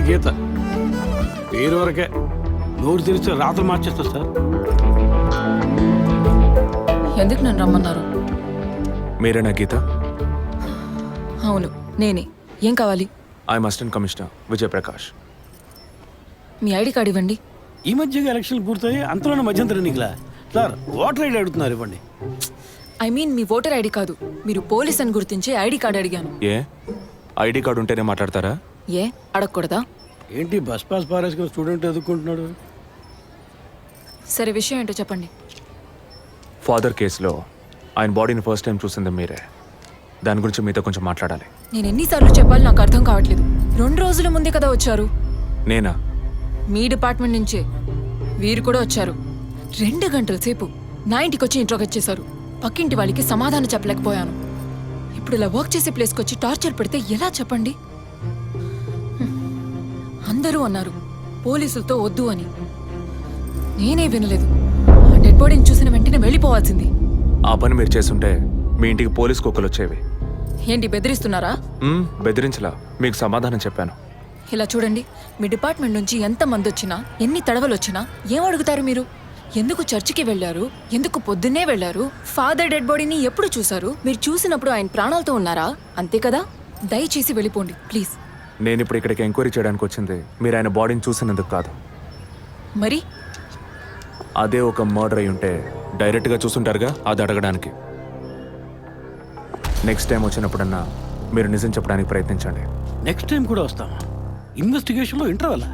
గీత పేరు వరకే, నోరు తెరిస్తే రాత్రి మార్చేస్తా సార్. ఎందుకు నన్ను రమ్మన్నారు? మీరేనా గీత? అవును నేనే. ఏం కావాలి? I'm assistant commissioner Vijay Prakash. Me ID card ఇవ్వండి. ఈ మధ్యగా ఎలక్షన్లు పూర్తయి అంతలోనే మధ్యంతర ఎన్నికలా సార్? ఓటర్ ఐడి అడుగుతున్నారు, ఇవ్వండి. I mean me voter ID కాదు, మీరు పోలీస్ అని గుర్తించే ఐడి కార్డు అడిగాను. ఏ ఐడి కార్డు ఉంటేనే మాట్లాడతారా? ఏ అడగకూడదా? ఏంటి బస్ పాస్ పారేసుకుని స్టూడెంట్ ఎదుర్కొంటున్నాడు? సరే విషయం ఏంటో చెప్పండి. ఫాదర్ కేసులో ఆయన బాడీని ఫస్ట్ టైం చూసింది మీరే. దాని గురించి మీతో కొంచెం మాట్లాడాలి. నేను ఎన్నిసార్లు చెప్పాలి నాకు అర్థం కావట్లేదు. 2 రోజుల ముందే కదా వచ్చారు. నేనా? మీ డిపార్ట్మెంట్ నుంచే వీరు కూడా వచ్చారు. 2 గంటల సేపు నా ఇంటికి వచ్చి ఇంట్రోగేట్ చేశారు. పక్కింటి వాళ్ళకి సమాధానం చెప్పలేకపోయాను. ఇప్పుడు ఇలా వర్క్ చేసే ప్లేస్కి వచ్చి టార్చర్ పెడితే ఎలా చెప్పండి? అందరూ అన్నారు పోలీసులతో వద్దు అని. నేనే వినలేదు. డెడ్ బాడీని చూసిన వెంటనే వెళ్ళిపోవాల్సింది. ఆ పని మీరు చేస్తుంటే మీ ఇంటికి పోలీస్ కుక్కలు వచ్చేవి. ఏంటి బెదిరిస్తున్నారా? బెదిరించలా, మీకు సమాధానం చెప్పాను. ఇలా చూడండి, మీ డిపార్ట్మెంట్ నుంచి ఎంతమంది వచ్చినా ఎన్ని తడవలు వచ్చినా ఏం అడుగుతారు మీరు? ఎందుకు చర్చికి వెళ్ళారు? ఎందుకు పొద్దున్నే వెళ్ళారు? ఫాదర్ డెడ్ బాడీని ఎప్పుడు చూశారు? మీరు చూసినప్పుడు ఆయన ప్రాణాలతో ఉన్నారా? అంతే కదా. దయచేసి వెళ్ళిపోండి ప్లీజ్. నేను ఇప్పుడు ఇక్కడికి ఎంక్వైరీ చేయడానికి వచ్చింది మీరు ఆయన బాడీని చూసినందుకు కాదు. మరి అదే ఒక మర్డర్ అయి ఉంటే డైరెక్ట్గా చూసుంటారుగా, అది అడగడానికి. నెక్స్ట్ టైం వచ్చినప్పుడన్నా మీరు నిజం చెప్పడానికి ప్రయత్నించండి. నెక్స్ట్ టైం కూడా వస్తామా? ఇన్వెస్టిగేషన్లో ఇంటర్వెల్?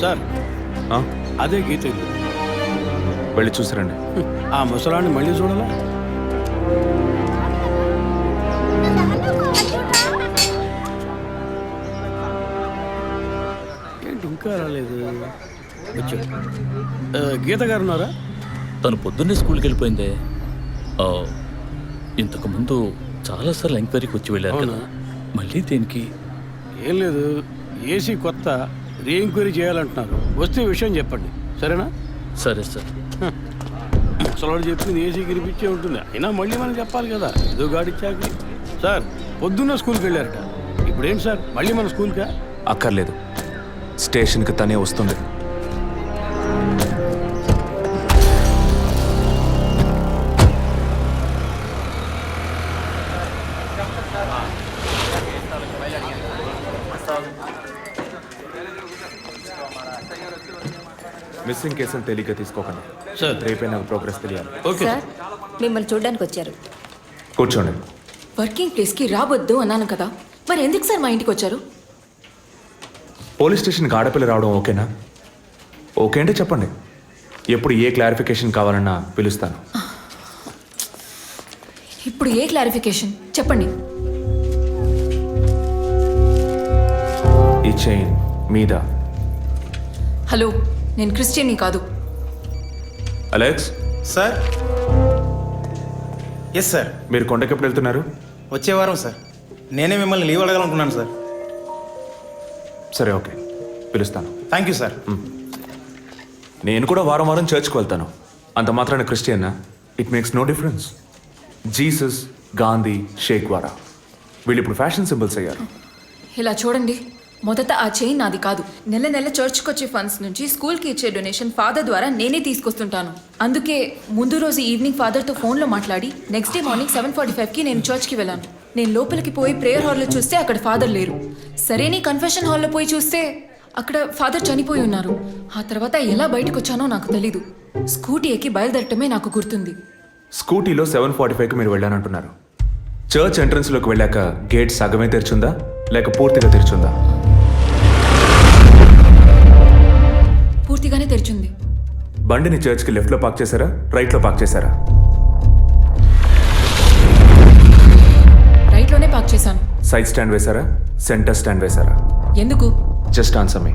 సార్ అదే గీత ఇల్లు. వెళ్ళి చూసిరండి. ఆ ముసలాన్ని మళ్ళీ చూడాలా? ఏంటి ఇంకా రాలేదు? గీత గారు ఉన్నారా? తను పొద్దున్నే స్కూల్కి వెళ్ళిపోయిందే. ఇంతకుముందు చాలాసార్లు ఎంక్వైరీకి వచ్చి వెళ్ళారు కదా, మళ్ళీ దేనికి? ఏం లేదు, ఏసీ కొత్త రీ ఎంక్వైరీ చేయాలంటున్నారు. వస్తే విషయం చెప్పండి, సరేనా? సరే సార్. ముసలాడు చెప్పింది ఏసీ గిరిపించే ఉంటుంది. అయినా మళ్ళీ మనం చెప్పాలి కదా, ఏదో గాడిచ్చాక. సార్ పొద్దున్న స్కూల్కి వెళ్ళారట, ఇప్పుడేం సార్ మళ్ళీ మన స్కూల్కా? అక్కర్లేదు, స్టేషన్కి తనే వస్తుంది. మిస్సింగ్ కేసులు తేలిగ్గా తీసుకోకండి సార్. రేపే నాకు ప్రోగ్రెస్ తెలియాలి. ఓకే సార్, మిమ్మల్ని చూడడానికి వచ్చారు. కూర్చోండి. వర్కింగ్ ప్లేస్కి రావద్దు అన్నాను కదా, మరి ఎందుకు సార్ మా ఇంటికి వచ్చారు? పోలీస్ స్టేషన్కి ఆడపిల్ల రావడం ఓకేనా? ఓకే అంటే చెప్పండి, ఎప్పుడు ఏ క్లారిఫికేషన్ కావాలన్నా పిలుస్తాను. ఇప్పుడు ఏ క్లారిఫికేషన్ చెప్పండి. ఈ చైన్ మీద. హలో, నేను క్రిస్టియన్ని కాదు. అలెక్స్. సార్. Yes sir. మీరు కొండకి ఎప్పుడు వెళ్తున్నారు? వచ్చే వారం సార్. నేనే మిమ్మల్ని లీవ్ అడగాలనుకున్నాను సార్. సరే ఓకే, పిలుస్తాను. Thank you sir. నేను కూడా వారం వారం చర్చ్కి వెళ్తాను. అంత మాత్రాన క్రిస్టియన్నా? It makes no difference. Jesus, Gandhi, షేక్ వారా వీళ్ళు ఇప్పుడు ఫ్యాషన్ సింబల్స్ అయ్యారు. ఇలా చూడండి, మొదట ఆ చైన్ నాది కాదు. నెల నెల చర్చ్కి వచ్చే ఫండ్స్ నుంచి స్కూల్కి ఇచ్చే డొనేషన్ ఫాదర్ ద్వారా నేనే తీసుకొస్తుంటాను. అందుకే ముందు రోజు ఈవినింగ్ ఫాదర్తో ఫోన్లో మాట్లాడి నెక్స్ట్ డే మార్నింగ్ 7:45కి నేను చర్చ్కి వెళ్ళాను. నేను లోపలికి పోయి ప్రేయర్ హాల్లో చూస్తే అక్కడ ఫాదర్ లేరు. సరే నీ కన్ఫెషన్ హాల్లో పోయి చూస్తే అక్కడ ఫాదర్ చనిపోయి ఉన్నారు. ఆ తర్వాత ఎలా బయటకు వచ్చానో నాకు తెలీదు. స్కూటీ ఎక్కి బయలుదేరటమే నాకు గుర్తుంది. స్కూటీలో 7:45కి మీరు వెళ్ళానంటున్నారు. చర్చ్ ఎంట్రన్స్లోకి వెళ్ళాక గేట్ సగమే తెరిచుందా లేక పూర్తిగా తెరిచుందా? పూర్తిగానే తెరిచింది. బండిని చర్చ్కి లెఫ్ట్లో పార్క్ చేశారా, రైట్లో పార్క్ చేశారా? రైట్లోనే పార్క్ చేశాను. సైడ్ స్టాండ్ వేశారా, సెంటర్ స్టాండ్ వేశారా? ఎందుకు? జస్ట్ ఆన్సర్ మీ.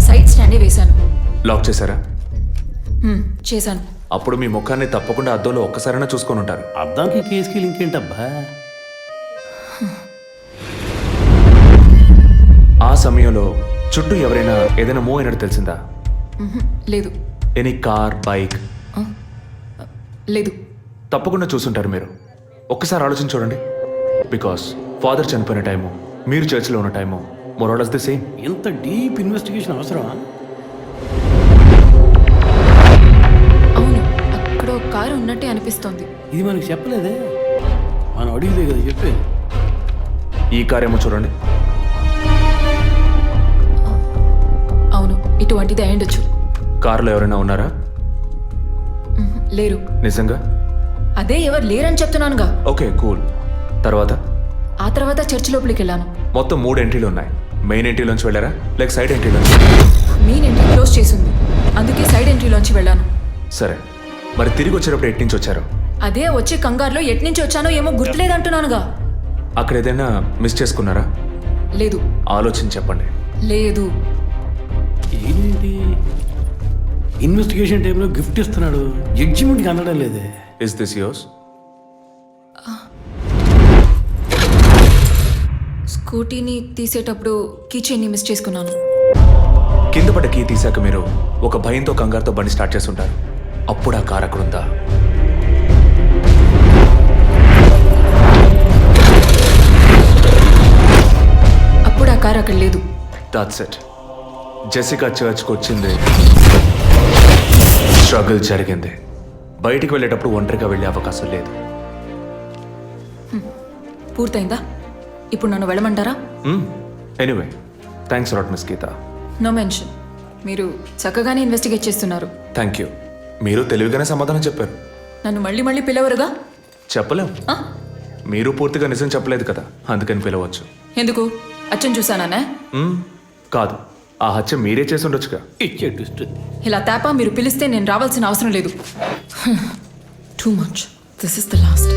సైడ్ స్టాండే వేశాను. లాక్ చేశారా? చేశాను. అప్పుడు మీ ముఖాన్ని తప్పకుండా అద్దంలో ఒక్కసారైనా చూసుకొని ఉంటారు. అద్దానికి కేసుకి లింక్ ఏంటబ్బా? సమయంలో చుట్టూ ఎవరైనా ఏదైనా మూవ్ అయినట్టు తెలిసిందా? లేదు. Any car, bike? లేదు. తప్పకుండా చూసుంటారు మీరు. ఒక్కసారి ఆలోచన చూడండి. బికాస్ ఫాదర్ చనిపోయిన టైము, మీరు చర్చిలో ఉన్న టైము మోరాలస్ ది సేమ్. ఇంత డీప్ ఇన్వెస్టిగేషన్ అవసరమా? అవును, అక్కడ ఒక కారు ఉన్నట్టే అనిపిస్తోంది. ఇది మనకి చెప్పలేదే, మనం అడిగితే కదా చెప్పేది. ఈ కార్ ఏమో చూడండి. అవును, ఇటువంటిది అయ్యుండొచ్చు. కారులో ఎవరైనా ఉన్నారా? లేరు. నిజంగా? అదే ఎవరు లేరని చెప్తున్నానుగా. Okay, cool. తర్వాత? ఆ తర్వాత చర్చ్ లోపలికి వెళ్ళాను. మొత్తం 3 ఎంట్రీలు ఉన్నాయి. మెయిన్ ఎంట్రీలోంచి వెళ్ళారా లేక సైడ్ ఎంట్రీలోంచి? మెయిన్ ఎంట్రీ క్లోజ్ చేసింది, అందుకే సైడ్ ఎంట్రీలోంచి వెళ్ళాను. సరే, మరి తిరిగి వచ్చేటప్పుడు ఎటు నుంచి వచ్చారు? అదే వచ్చే కంగారులో ఎట్నుంచి వచ్చానో ఏమో గుర్తులేదంటున్నానుగా. అక్కడ ఏదైనా మిస్ చేసుకున్నారా? లేదు. ఆలోచించి చెప్పండి. లేదు. ఏంటి ఇన్వెస్టిగేషన్ టైంలో గిఫ్ట్ ఇస్తున్నాడు, జడ్జిమెంట్కి అందడం లేదే. Is this yours? స్కూటీని తీసేటప్పుడు కీచైన్ని మిస్ చేసుకున్నాను. కింద పడ్డ కీ తీసాక మీరు ఒక భయంతో కంగారుతో బండి స్టార్ట్ చేస్తుంటారు. అప్పుడు ఆ కార్ అక్కడ ఉందా? అప్పుడు ఆ కారు అక్కడ లేదు. That's it. జెసికా చర్చ్కి వచ్చింది, స్ట్రగుల్ జరిగింది. బయటికి వెళ్ళేటప్పుడు ఒంటరిగా వెళ్ళే అవకాశం లేదు. పూర్తయిందా? ఇప్పుడు నన్ను వెళ్ళమంటారా? Anyway, thanks lot miss Geetha. No mention. మీరు చక్కగానే ఇన్వెస్టిగేట్ చేస్తున్నారు. Thank you. మీరు తెలివిగానే సమాధానం చెప్పారు. నన్ను మళ్ళీ మళ్ళీ పిలవరుగా? చెప్పలేం. ఆ? మీరు పూర్తిగా నిజం చెప్పలేదు కదా, అందుకని పిలవచ్చు. ఎందుకు? అచ్చం చూసానా? కాదు, ఆ హత్య మీరే చేసి ఉండొచ్చుగా. ఇచ్చే ట్విస్ట్. ఇలా తేపా మీరు పిలిస్తే నేను రావాల్సిన అవసరం లేదు. Too much. This is the last.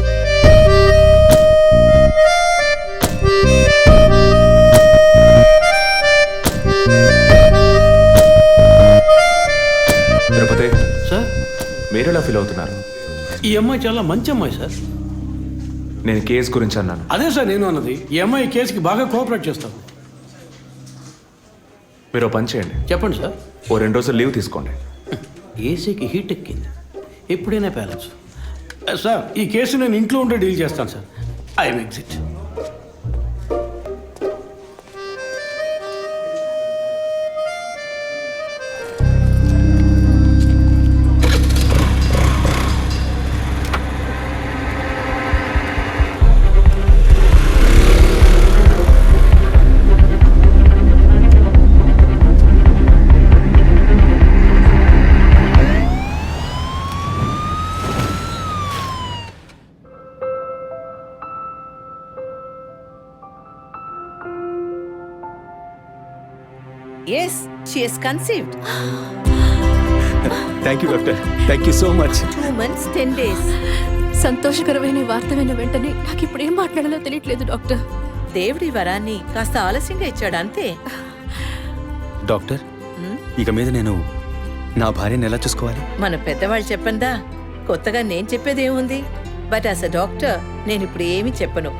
Tirupati sir, మీరు ఎలా ఫీల్ అవుతున్నారు? ఈ అమ్మాయి చాలా మంచి అమ్మాయి సార్. నేను కేసు గురించి అన్నాను. అదే సార్ నేను అన్నది. ఈ అమ్మాయి కేసుకి బాగా కోఆపరేట్ చేస్తాం. మీరు ఓ పని చేయండి, చెప్పండి సార్. ఓ 2 రోజులు లీవ్ తీసుకోండి. ఏసీకి హీట్ ఎక్కింది, ఎప్పుడైనా పేలచ్చు. సార్, ఈ కేసు నేను ఇంట్లో ఉంటే డీల్ చేస్తాను sir. I'm exit. Yes, she is conceived. Thank you doctor, thank you so much. 2 months, 10 days. సంతోషకరమైన వార్త విన్న వెంటనే నాకు ఇప్పుడు ఏం మాట్లాడాలో తెలియట్లేదు డాక్టర్. దేవుడి వరాన్ని కాస్త ఆలస్యంగా ఇచ్చాడు అంతే. డాక్టర్, ఇక మీద నేను నా భార్యను ఎలా చూసుకోవాలి? మన పెద్దవాళ్ళు చెప్పందా, కొత్తగా నేను చెప్పేదేముంది. బట్ యాజ్ అ డాక్టర్ నేను ఇప్పుడు ఏమీ చెప్పను.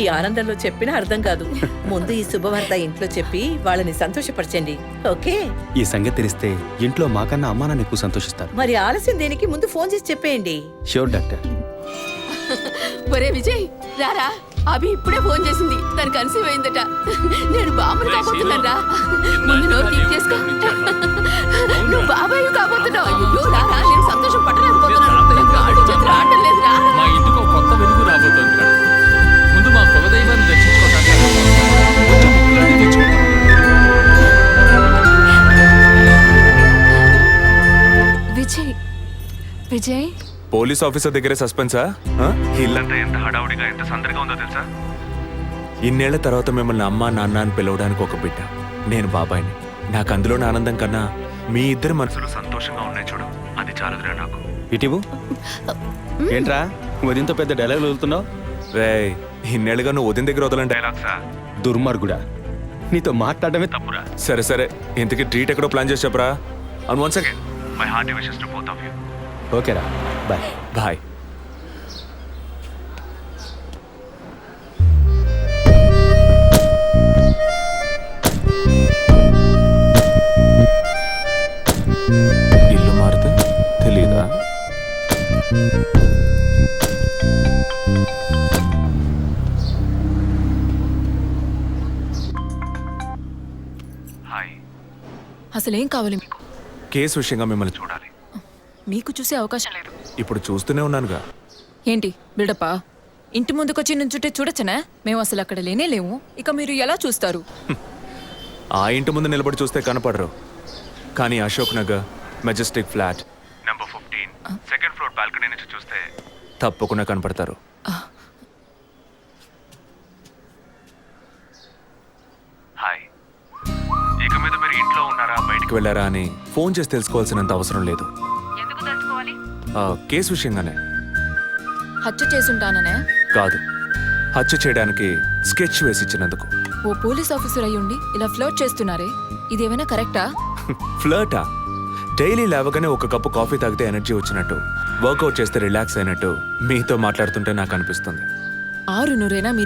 ఈ ఆనందంలో చెప్పినా అర్థం కాదు. ముందు ఈ శుభవార్త ఇంట్లో చెప్పి వాళ్ళని సంతోషపరచండి, ఓకే? ఈ సంగతి తెలిస్తే ఇంట్లో మాకన్నా అమ్మా నాన్న ఎక్కువ సంతోషిస్తారు. మరి ఆలస్యం దేనికి, ముందు ఫోన్ చేసి చెప్పేయండి. Sure doctor. ఒరే విజయ్, రారా. అభి ఇప్పుడే ఫోన్ చేసింది, తను కన్సీవ్ అయిందట. నేను బాబుని కాబోతున్నాను రా. ముందు నోరు తీసి చేసుకో. నువ్వు బాబాయ్ కాబోతున్నావు. అయ్యో రారా, నేను సంతోషం పట్టలేకపోతున్నాను. ఆడు చేతులు ఆడటం లేదురా. మా ఇంటికి ఒక కొత్త వెలుగు రాబోతోంది మేడం. ముందు మా కులదైవాన్ని దర్శించుకోవడానికి కొంచెం ముక్కులన్నీ తెచ్చుకుంటాం. విజయ్, విజయ్, పోలీస్ ఆఫీసర్ దగ్గరే సస్పెన్సా? ఇల్లంతా ఎంత హడావుడిగా, ఎంత సందడిగా ఉందో తెలుసా? ఇన్నేళ్ల తర్వాత మిమ్మల్ని అమ్మా నాన్న అని పిలవడానికి ఒక బిడ్డ, నేను బాబాయిని. నాకు అందులోని ఆనందం కన్నా మీ ఇద్దరి మనసులు సంతోషంగా ఉన్నాయి చూడు, అది చాలుదురా నాకు. ఇటీవు ఏంట్రా ఉదయంతో పెద్ద డైలాగ్ వదులుతున్నావు? రే, ఇన్నేళ్ళుగా నువ్వు ఉదయం దగ్గర వదలని డైలాగ్సా? దుర్మార్గుడా, నీతో మాట్లాడమే తప్పురా. సరే సరే, ఇంతకీ ట్రీట్ ఎక్కడో ప్లాన్ చేసి చెప్పరా. And once again my hearty wishes to both of you. ఓకేరా, బాయ్. బాయ్. హాయ్. అసలు ఏం కావాలి మీకు? కేసు విషయంగా మిమ్మల్ని చూడాలి. మీకు చూసే అవకాశం లేదు. ఇప్పుడు చూస్తూనే ఉన్నానుగా. ఏంటి బిల్డప్పా? ఇంటి ముందుకొచ్చి నుంచుంటే చూడొచ్చనా? మేము అసలు అక్కడ లేనే లేవు. ఇక మీరు ఎలా చూస్తారు? ఆ ఇంటి ముందు నిలబడి చూస్తే కనపడరు, కానీ Ashok Nagar Majestic flat number 15 second floor balcony నుంచి చూస్తే తప్పకుండా కనపడతారు. హాయ్. ఇక మీద మీరు ఇంట్లో ఉన్నారా బయటికి వెళ్ళారా అని ఫోన్ చేసి తెలుసుకోవాల్సినంత అవసరం లేదు. కేసు విషయంగానే. హత్య చేసుంటాననే? కాదు, హత్య చేయడానికి స్కెచ్ వేసి ఇచ్చినందుకు. ఓ పోలీస్ ఆఫీసర్ అయ్యుండి ఇలా ఫ్లర్ట్ చేస్తున్నారే, ఇదేమైనా కరెక్టా? ఫ్లర్టా? డైలీ లేవగానే ఒక కప్పు కాఫీ తాగితే ఎనర్జీ వచ్చినట్టు, వర్కౌట్ చేస్తే రిలాక్స్ అయినట్టు మీతో మాట్లాడుతుంటే నాకు అనిపిస్తుంది. 6 నూరేనా మీరు